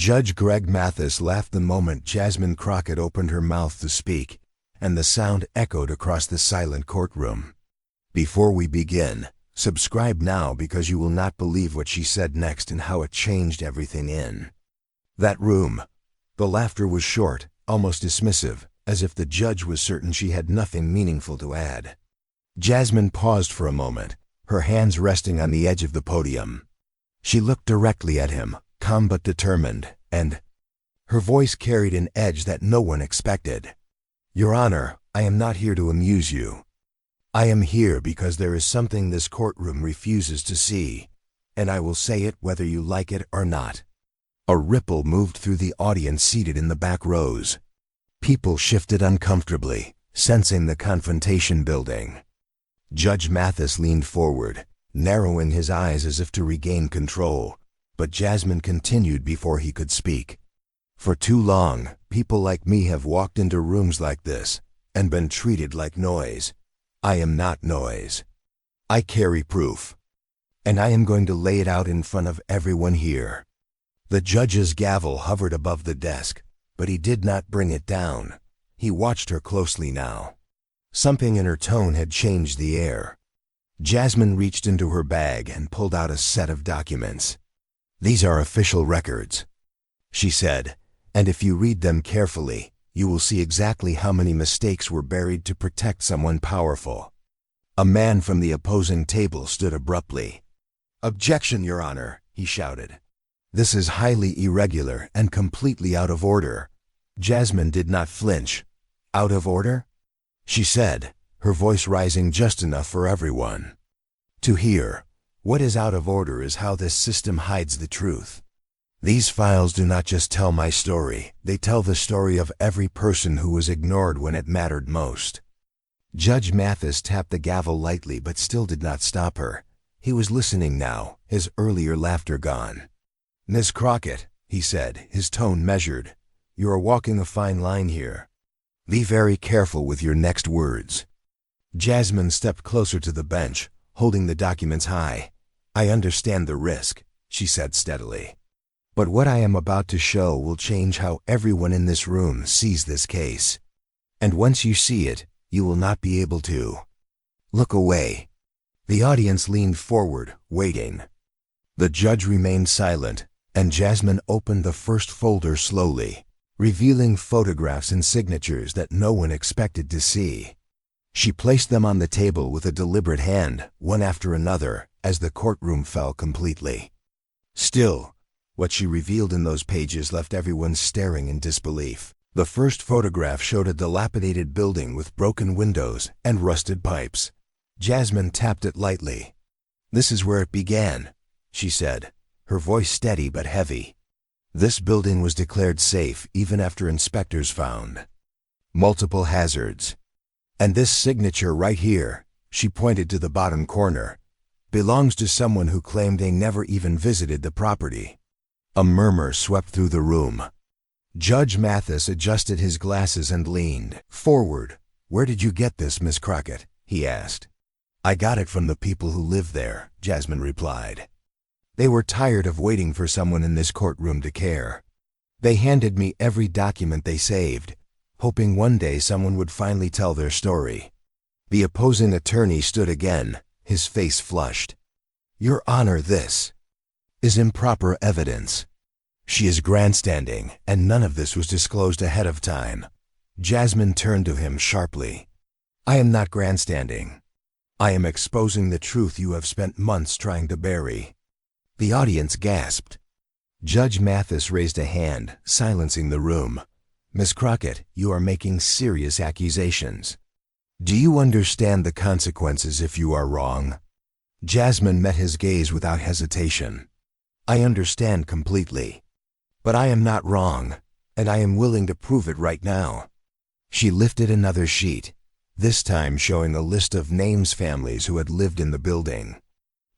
Judge Greg Mathis laughed the moment Jasmine Crockett opened her mouth to speak, and the sound echoed across the silent courtroom. Before we begin, subscribe now because you will not believe what she said next and how it changed everything in that room. The laughter was short, almost dismissive, as if the judge was certain she had nothing meaningful to add. Jasmine paused for a moment, her hands resting on the edge of the podium. She looked directly at him, calm but determined, and her voice carried an edge that no one expected. "Your Honor, I am not here to amuse you. I am here because there is something this courtroom refuses to see, and I will say it whether you like it or not." A ripple moved through the audience seated in the back rows. People shifted uncomfortably, sensing the confrontation building. Judge Mathis leaned forward, narrowing his eyes as if to regain control, but Jasmine continued before he could speak. "For too long, people like me have walked into rooms like this and been treated like noise. I am not noise. I carry proof, and I am going to lay it out in front of everyone here." The judge's gavel hovered above the desk, but he did not bring it down. He watched her closely now. Something in her tone had changed the air. Jasmine reached into her bag and pulled out a set of documents. "These are official records," she said, "and if you read them carefully, you will see exactly how many mistakes were buried to protect someone powerful." A man from the opposing table stood abruptly. "Objection, Your Honor," he shouted. "This is highly irregular and completely out of order." Jasmine did not flinch. "Out of order?" she said, her voice rising just enough for everyone to hear. "What is out of order is how this system hides the truth. These files do not just tell my story, they tell the story of every person who was ignored when it mattered most." Judge Mathis tapped the gavel lightly but still did not stop her. He was listening now, his earlier laughter gone. "Miss Crockett," he said, his tone measured, "you are walking a fine line here. Be very careful with your next words." Jasmine stepped closer to the bench, holding the documents high. "I understand the risk," she said steadily. "But what I am about to show will change how everyone in this room sees this case. And once you see it, you will not be able to look away." The audience leaned forward, waiting. The judge remained silent, and Jasmine opened the first folder slowly, revealing photographs and signatures that no one expected to see. She placed them on the table with a deliberate hand, one after another, as the courtroom fell completely still. What she revealed in those pages left everyone staring in disbelief. The first photograph showed a dilapidated building with broken windows and rusted pipes. Jasmine tapped it lightly. "This is where it began," she said, her voice steady but heavy. "This building was declared safe even after inspectors found multiple hazards. And this signature right here," she pointed to the bottom corner, "belongs to someone who claimed they never even visited the property." A murmur swept through the room. Judge Mathis adjusted his glasses and leaned forward. "Where did you get this, Miss Crockett?" he asked. "I got it from the people who live there," Jasmine replied. "They were tired of waiting for someone in this courtroom to care. They handed me every document they saved, hoping one day someone would finally tell their story." The opposing attorney stood again, his face flushed. "Your Honor, this is improper evidence. She is grandstanding, and none of this was disclosed ahead of time." Jasmine turned to him sharply. "I am not grandstanding. I am exposing the truth you have spent months trying to bury." The audience gasped. Judge Mathis raised a hand, silencing the room. "Miss Crockett, you are making serious accusations. Do you understand the consequences if you are wrong?" Jasmine met his gaze without hesitation. "I understand completely. But I am not wrong, and I am willing to prove it right now." She lifted another sheet, this time showing a list of names families who had lived in the building.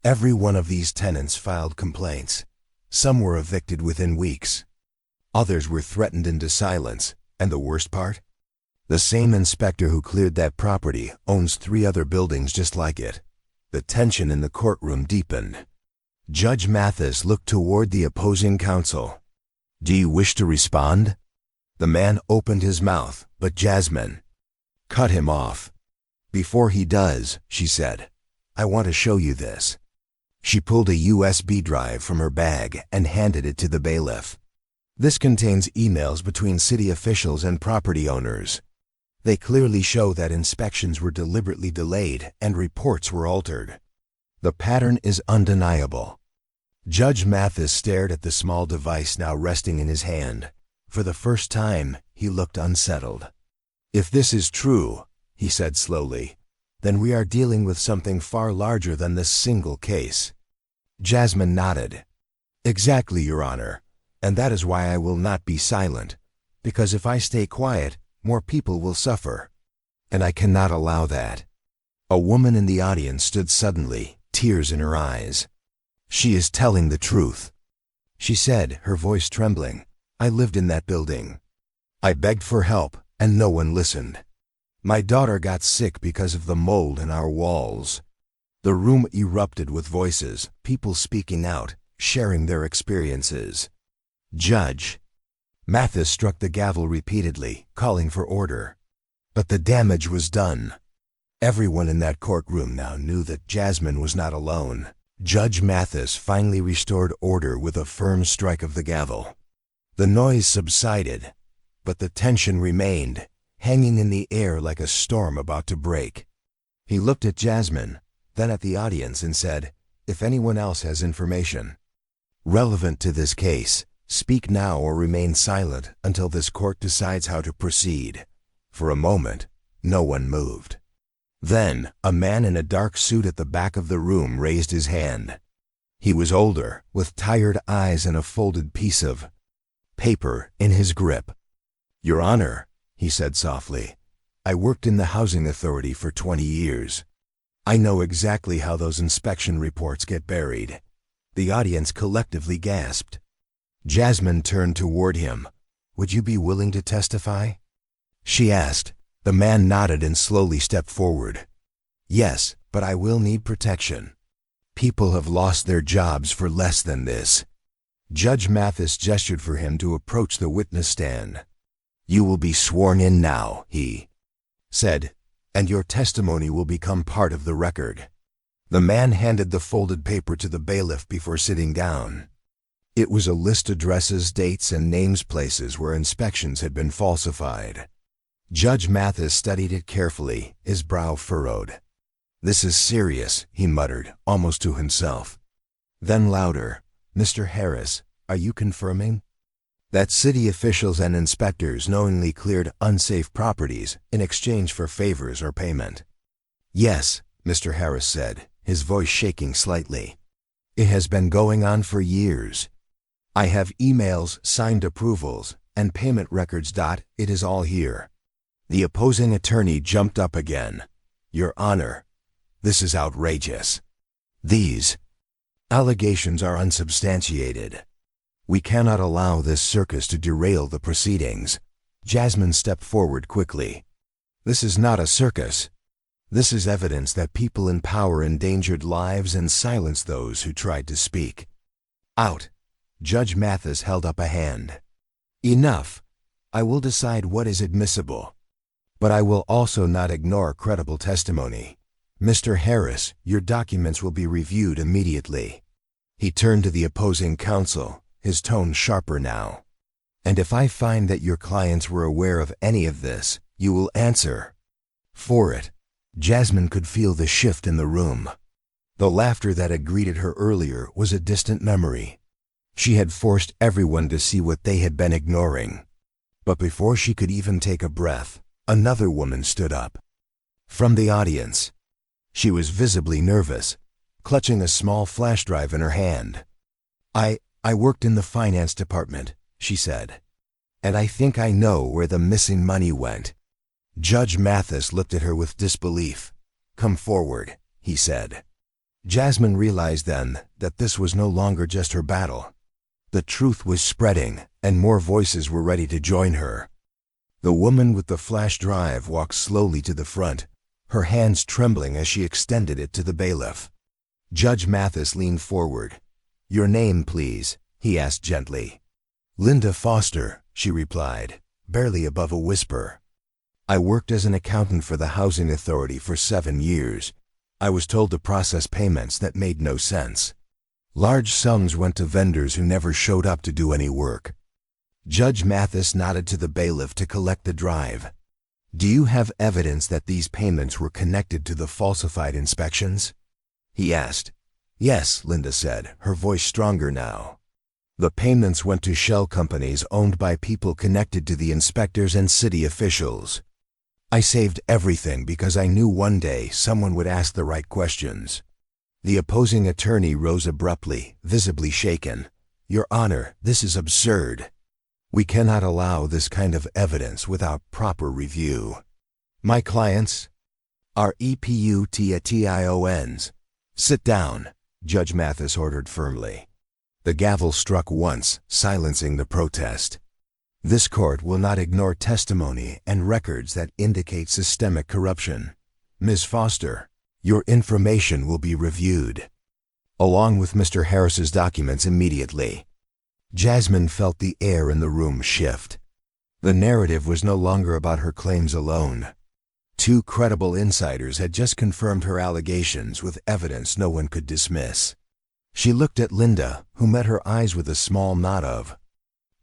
Every one of these tenants filed complaints. Some were evicted within weeks. Others were threatened into silence, and the worst part? The same inspector who cleared that property owns 3 other buildings just like it. The tension in the courtroom deepened. Judge Mathis looked toward the opposing counsel. Do you wish to respond? The man opened his mouth, but Jasmine cut him off. Before he does, she said, I want to show you this. She pulled a USB drive from her bag and handed it to the bailiff. This contains emails between city officials and property owners. They clearly show that inspections were deliberately delayed and reports were altered. The pattern is undeniable. Judge Mathis stared at the small device now resting in his hand. For the first time, he looked unsettled. If this is true, he said slowly, then we are dealing with something far larger than this single case. Jasmine nodded. Exactly, Your Honor, and that is why I will not be silent, because if I stay quiet, more people will suffer, and I cannot allow that. A woman in the audience stood suddenly, tears in her eyes. She is telling the truth, she said, her voice trembling. I lived in that building. I begged for help, and no one listened. My daughter got sick because of the mold in our walls. The room erupted with voices, people speaking out, sharing their experiences. Judge Mathis struck the gavel repeatedly, calling for order. But the damage was done. Everyone in that courtroom now knew that Jasmine was not alone. Judge Mathis finally restored order with a firm strike of the gavel. The noise subsided, but the tension remained, hanging in the air like a storm about to break. He looked at Jasmine, then at the audience and said, if anyone else has information relevant to this case, speak now or remain silent until this court decides how to proceed. For a moment, no one moved. Then, a man in a dark suit at the back of the room raised his hand. He was older, with tired eyes and a folded piece of paper in his grip. Your Honor, he said softly, I worked in the housing authority for 20 years. I know exactly how those inspection reports get buried. The audience collectively gasped. Jasmine turned toward him. Would you be willing to testify? She asked. The man nodded and slowly stepped forward. Yes, but I will need protection. People have lost their jobs for less than this. Judge Mathis gestured for him to approach the witness stand. You will be sworn in now, he said, and your testimony will become part of the record. The man handed the folded paper to the bailiff before sitting down. It was a list of addresses, dates, and names places where inspections had been falsified. Judge Mathis studied it carefully, his brow furrowed. This is serious, he muttered, almost to himself. Then louder, Mr. Harris, are you confirming that city officials and inspectors knowingly cleared unsafe properties in exchange for favors or payment? Yes, Mr. Harris said, his voice shaking slightly. It has been going on for years. I have emails, signed approvals, and payment records. It is all here. The opposing attorney jumped up again. Your Honor, this is outrageous. These allegations are unsubstantiated. We cannot allow this circus to derail the proceedings. Jasmine stepped forward quickly. This is not a circus. This is evidence that people in power endangered lives and silenced those who tried to speak. Out. Judge Mathis held up a hand. Enough. I will decide what is admissible. But I will also not ignore credible testimony. Mr. Harris, your documents will be reviewed immediately. He turned to the opposing counsel, his tone sharper now. And if I find that your clients were aware of any of this, you will answer for it. Jasmine could feel the shift in the room. The laughter that had greeted her earlier was a distant memory. She had forced everyone to see what they had been ignoring. But before she could even take a breath, another woman stood up from the audience. She was visibly nervous, clutching a small flash drive in her hand. I worked in the finance department, she said, and I think I know where the missing money went. Judge Mathis looked at her with disbelief. Come forward, he said. Jasmine realized then that this was no longer just her battle. The truth was spreading, and more voices were ready to join her. The woman with the flash drive walked slowly to the front, her hands trembling as she extended it to the bailiff. Judge Mathis leaned forward. Your name, please, he asked gently. Linda Foster, she replied, barely above a whisper. I worked as an accountant for the Housing Authority for 7 years. I was told to process payments that made no sense. Large sums went to vendors who never showed up to do any work. Judge Mathis nodded to the bailiff to collect the drive. Do you have evidence that these payments were connected to the falsified inspections? He asked. Yes, Linda said, her voice stronger now. The payments went to shell companies owned by people connected to the inspectors and city officials. I saved everything because I knew one day someone would ask the right questions. The opposing attorney rose abruptly, visibly shaken. Your Honor, this is absurd. We cannot allow this kind of evidence without proper review. My clients are EPUTIONs. Sit down, Judge Mathis ordered firmly. The gavel struck once, silencing the protest. This court will not ignore testimony and records that indicate systemic corruption. Ms. Foster, your information will be reviewed, along with Mr. Harris's documents immediately. Jasmine felt the air in the room shift. The narrative was no longer about her claims alone. 2 credible insiders had just confirmed her allegations with evidence no one could dismiss. She looked at Linda, who met her eyes with a small nod of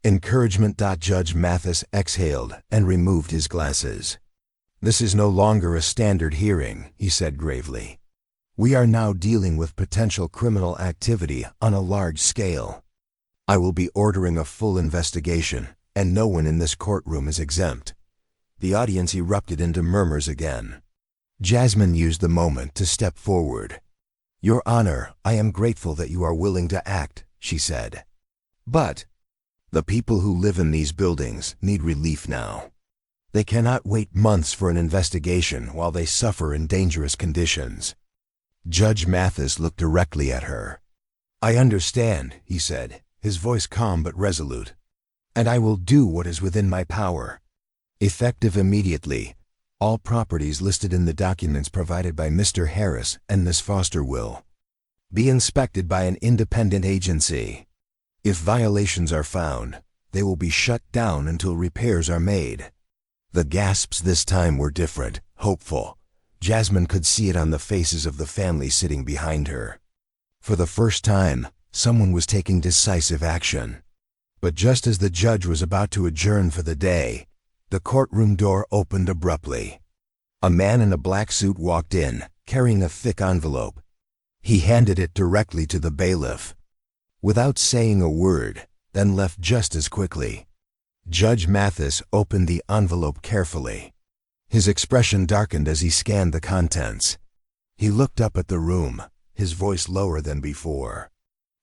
encouragement. Judge Mathis exhaled and removed his glasses. This is no longer a standard hearing, he said gravely. We are now dealing with potential criminal activity on a large scale. I will be ordering a full investigation, and no one in this courtroom is exempt. The audience erupted into murmurs again. Jasmine used the moment to step forward. Your Honor, I am grateful that you are willing to act, she said. But the people who live in these buildings need relief now. They cannot wait months for an investigation while they suffer in dangerous conditions. Judge Mathis looked directly at her. I understand, he said, his voice calm but resolute. And I will do what is within my power. Effective immediately, all properties listed in the documents provided by Mr. Harris and Miss Foster will be inspected by an independent agency. If violations are found, they will be shut down until repairs are made. The gasps this time were different, hopeful. Jasmine could see it on the faces of the family sitting behind her. For the first time, someone was taking decisive action. But just as the judge was about to adjourn for the day, the courtroom door opened abruptly. A man in a black suit walked in, carrying a thick envelope. He handed it directly to the bailiff, without saying a word, then left just as quickly. Judge Mathis opened the envelope carefully. His expression darkened as he scanned the contents. He looked up at the room, his voice lower than before.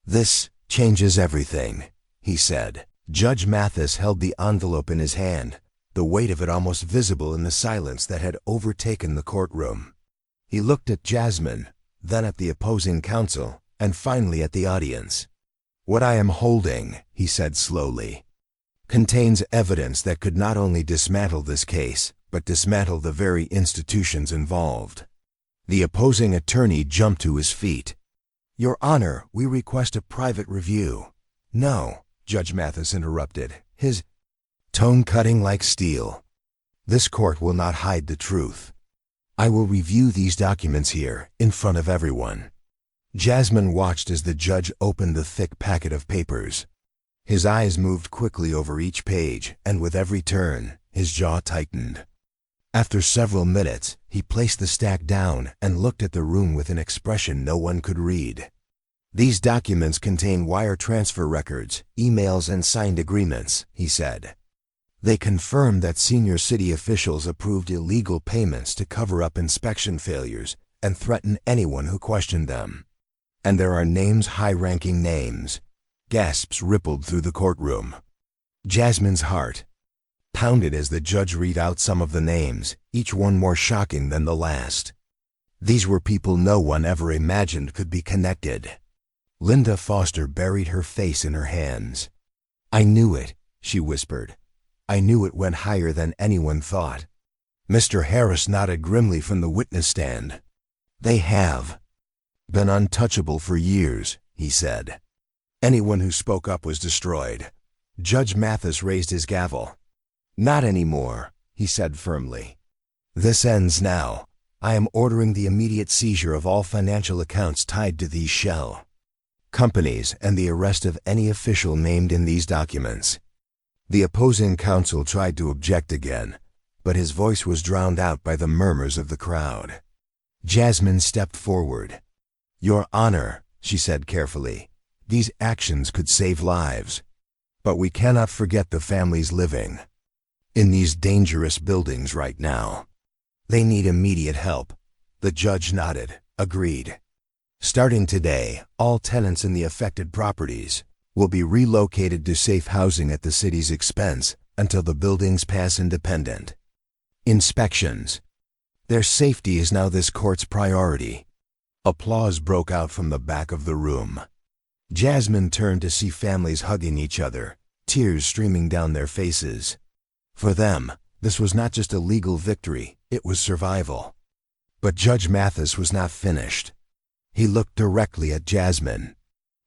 This changes everything, he said. Judge Mathis held the envelope in his hand, the weight of it almost visible in the silence that had overtaken the courtroom. He looked at Jasmine, then at the opposing counsel, and finally at the audience. What I am holding, he said slowly, contains evidence that could not only dismantle this case, but dismantle the very institutions involved. The opposing attorney jumped to his feet. Your Honor, we request a private review. No, Judge Mathis interrupted, his tone cutting like steel. This court will not hide the truth. I will review these documents here, in front of everyone. Jasmine watched as the judge opened the thick packet of papers. His eyes moved quickly over each page, and with every turn, his jaw tightened. After several minutes, he placed the stack down and looked at the room with an expression no one could read. These documents contain wire transfer records, emails, and signed agreements, he said. They confirm that senior city officials approved illegal payments to cover up inspection failures and threaten anyone who questioned them. And there are names, high-ranking names. Gasps rippled through the courtroom. Jasmine's heart pounded as the judge read out some of the names, each one more shocking than the last. These were people no one ever imagined could be connected. Linda Foster buried her face in her hands. I knew it, she whispered. I knew it went higher than anyone thought. Mr. Harris nodded grimly from the witness stand. They have been untouchable for years, he said. Anyone who spoke up was destroyed. Judge Mathis raised his gavel. "Not anymore," he said firmly. "This ends now. I am ordering the immediate seizure of all financial accounts tied to these shell companies and the arrest of any official named in these documents." The opposing counsel tried to object again, but his voice was drowned out by the murmurs of the crowd. Jasmine stepped forward. "Your Honor," she said carefully, "these actions could save lives. But we cannot forget the families living in these dangerous buildings right now. They need immediate help." The judge nodded, agreed. "Starting today, all tenants in the affected properties will be relocated to safe housing at the city's expense until the buildings pass independent inspections. Their safety is now this court's priority." Applause broke out from the back of the room. Jasmine turned to see families hugging each other, tears streaming down their faces. For them, this was not just a legal victory, it was survival. But Judge Mathis was not finished. He looked directly at Jasmine.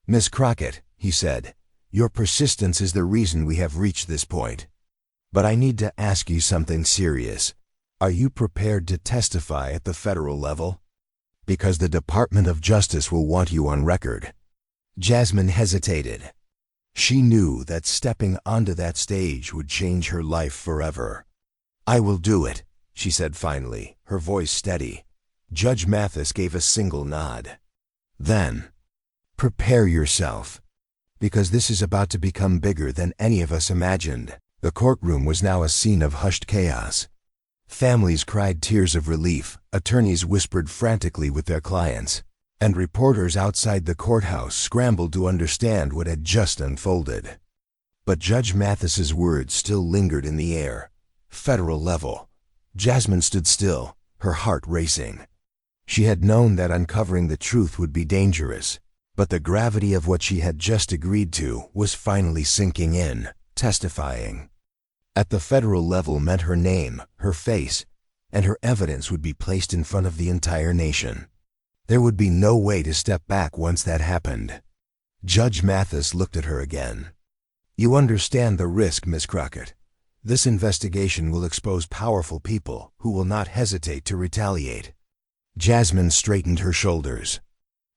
"Miss Crockett," he said, "your persistence is the reason we have reached this point. But I need to ask you something serious. Are you prepared to testify at the federal level? Because the Department of Justice will want you on record." Jasmine hesitated. She knew that stepping onto that stage would change her life forever. "I will do it," she said finally, her voice steady. Judge Mathis gave a single nod. "Then, prepare yourself, because this is about to become bigger than any of us imagined." The courtroom was now a scene of hushed chaos. Families cried tears of relief, attorneys whispered frantically with their clients, and reporters outside the courthouse scrambled to understand what had just unfolded. But Judge Mathis's words still lingered in the air. Federal level. Jasmine stood still, her heart racing. She had known that uncovering the truth would be dangerous, but the gravity of what she had just agreed to was finally sinking in, testifying. At the federal level meant her name, her face, and her evidence would be placed in front of the entire nation. There would be no way to step back once that happened. Judge Mathis looked at her again. "You understand the risk, Miss Crockett. This investigation will expose powerful people who will not hesitate to retaliate." Jasmine straightened her shoulders.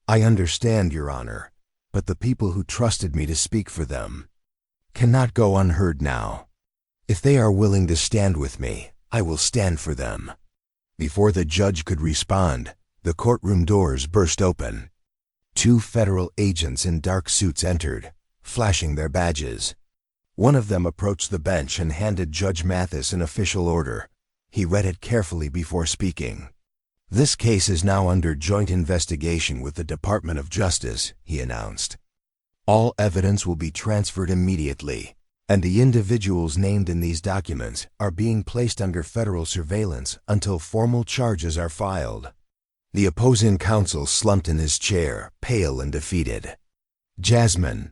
"I understand, Your Honor, but the people who trusted me to speak for them cannot go unheard now. If they are willing to stand with me, I will stand for them." Before the judge could respond, the courtroom doors burst open. 2 federal agents in dark suits entered, flashing their badges. One of them approached the bench and handed Judge Mathis an official order. He read it carefully before speaking. "This case is now under joint investigation with the Department of Justice," he announced. "All evidence will be transferred immediately, and the individuals named in these documents are being placed under federal surveillance until formal charges are filed." The opposing counsel slumped in his chair, pale and defeated. Jasmine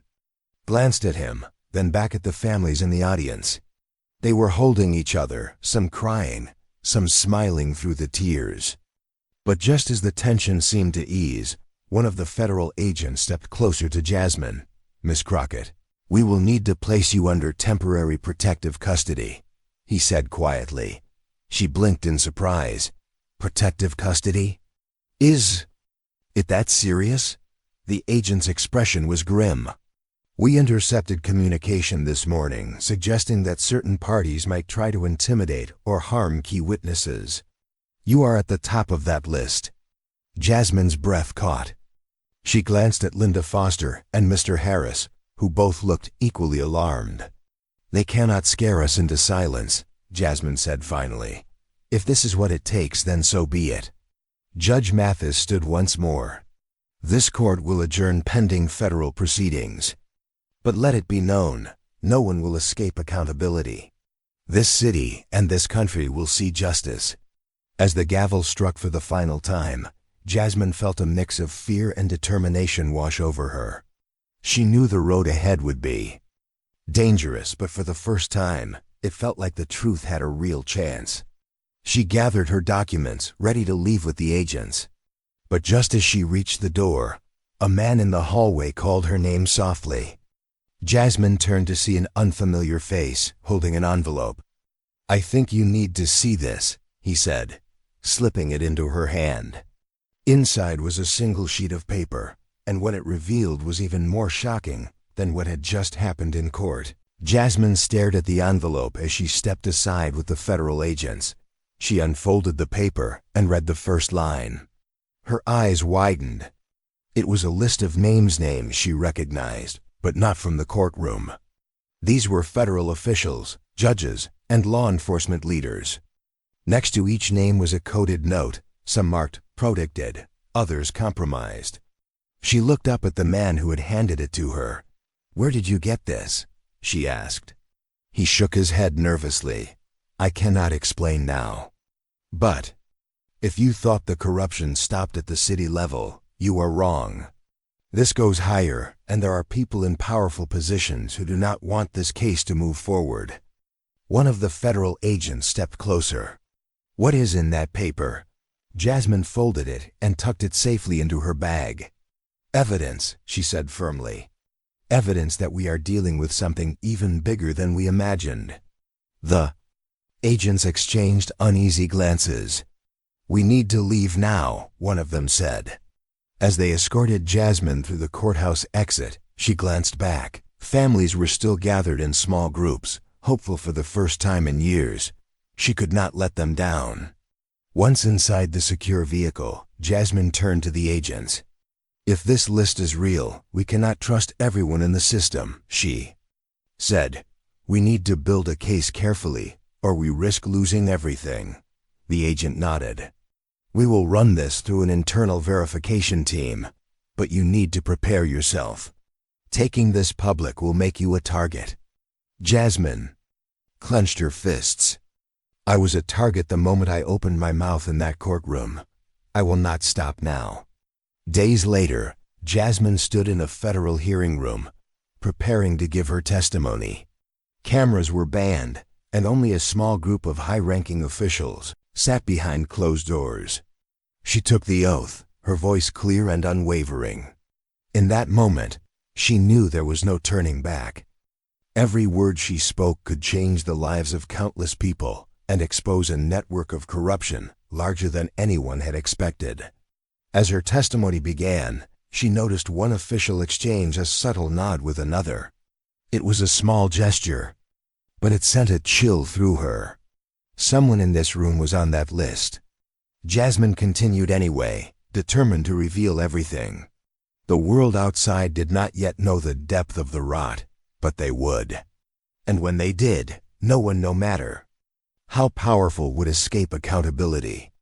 glanced at him, then back at the families in the audience. They were holding each other, some crying, some smiling through the tears. But just as the tension seemed to ease, one of the federal agents stepped closer to Jasmine. "Miss Crockett, we will need to place you under temporary protective custody," he said quietly. She blinked in surprise. "Protective custody? Is it that serious?" The agent's expression was grim. "We intercepted communication this morning suggesting that certain parties might try to intimidate or harm key witnesses. You are at the top of that list." Jasmine's breath caught. She glanced at Linda Foster and Mr. Harris, who both looked equally alarmed. "They cannot scare us into silence," Jasmine said finally. "If this is what it takes, then so be it." Judge Mathis stood once more. "This court will adjourn pending federal proceedings. But let it be known, no one will escape accountability. This city and this country will see justice." As the gavel struck for the final time, Jasmine felt a mix of fear and determination wash over her. She knew the road ahead would be dangerous, but for the first time, it felt like the truth had a real chance. She gathered her documents, ready to leave with the agents. But just as she reached the door, a man in the hallway called her name softly. Jasmine turned to see an unfamiliar face, holding an envelope. "I think you need to see this," he said, slipping it into her hand. Inside was a single sheet of paper, and what it revealed was even more shocking than what had just happened in court. Jasmine stared at the envelope as she stepped aside with the federal agents. She unfolded the paper and read the first line. Her eyes widened. It was a list of names she recognized, but not from the courtroom. These were federal officials, judges, and law enforcement leaders. Next to each name was a coded note, some marked protected, others compromised. She looked up at the man who had handed it to her. "Where did you get this?" she asked. He shook his head nervously. "I cannot explain now. But if you thought the corruption stopped at the city level, you are wrong. This goes higher, and there are people in powerful positions who do not want this case to move forward." One of the federal agents stepped closer. "What is in that paper?" Jasmine folded it and tucked it safely into her bag. "Evidence," she said firmly. "Evidence that we are dealing with something even bigger than we imagined." The agents exchanged uneasy glances. "We need to leave now," one of them said. As they escorted Jasmine through the courthouse exit, she glanced back. Families were still gathered in small groups, hopeful for the first time in years. She could not let them down. Once inside the secure vehicle, Jasmine turned to the agents. "If this list is real, we cannot trust everyone in the system," she said. "We need to build a case carefully, or we risk losing everything." The agent nodded. "We will run this through an internal verification team, but you need to prepare yourself. Taking this public will make you a target." Jasmine clenched her fists. "I was a target the moment I opened my mouth in that courtroom. I will not stop now." Days later, Jasmine stood in a federal hearing room, preparing to give her testimony. Cameras were banned, and only a small group of high-ranking officials sat behind closed doors. She took the oath, her voice clear and unwavering. In that moment, she knew there was no turning back. Every word she spoke could change the lives of countless people and expose a network of corruption larger than anyone had expected. As her testimony began, she noticed one official exchange a subtle nod with another. It was a small gesture, but it sent a chill through her. Someone in this room was on that list. Jasmine continued anyway, determined to reveal everything. The world outside did not yet know the depth of the rot, but they would. And when they did, no one, no matter how powerful, would escape accountability.